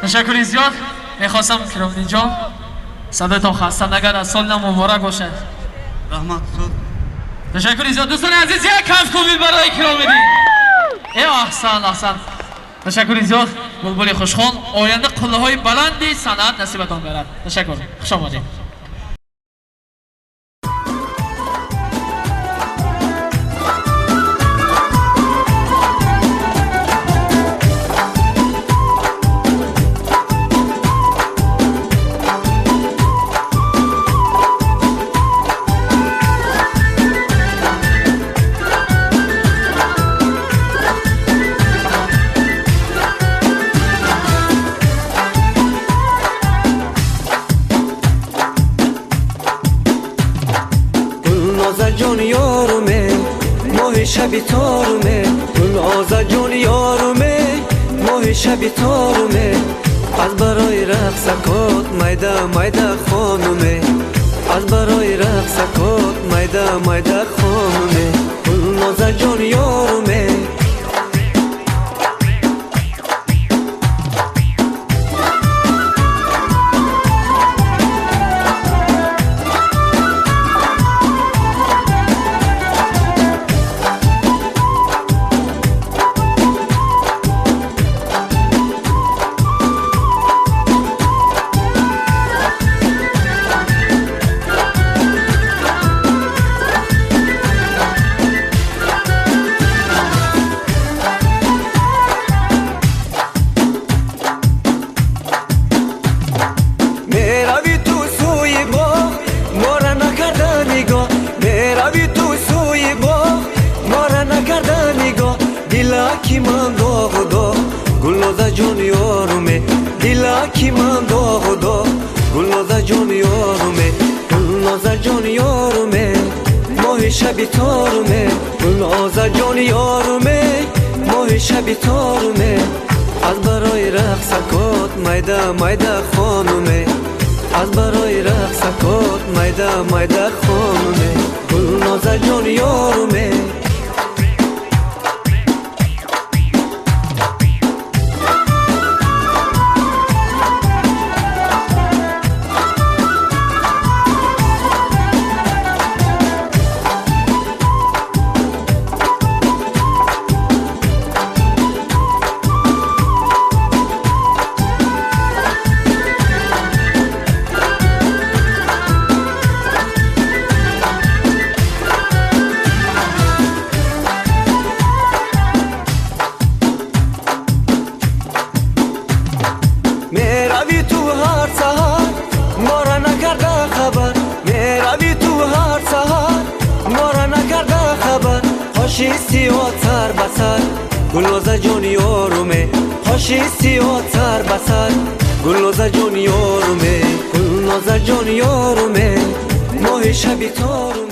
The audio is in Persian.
تشکری زیاد. میخواستم کرامدین جان صدایتان خسته نگرد، از سال مبارک باشد. رحمت خود. تشکری زیاد. دوستان عزیز یک کف کنید برای کرامدین. احسن. تشکری زیاد. بلبل خوشخوان آینده قله های بلندی صنعت نصیبتان برد. تشکر. خوش آمدید. جون یارومه ماه شبی تارومه گل آزا جون یارومه ماه شبی تارومه از برای رقصکات میده خانومه از برای رقصکات میده خانومه گل آزا جون یارومه کی من داغ گلنازه جون یارومه دیلا کی من داغ گلنازه جون یارومه گلنازه جون یارومه ماه شبی تارومه گلنازه جون یارومه ماه شبی تارومه از برای رقصکات میده خانومه از برای رقصکات میده خانومه گلنازه جون یارومه میروی تو هر سحر ما را نکرده خبر میروی تو هر سحر ما را نکرده خبر هاشی سیاه سر بسر گلنازه جون یارومه هاشی سیاه سر بسر گلنازه جون یارومه گلنازه جون یارومه ماه شبی تارومه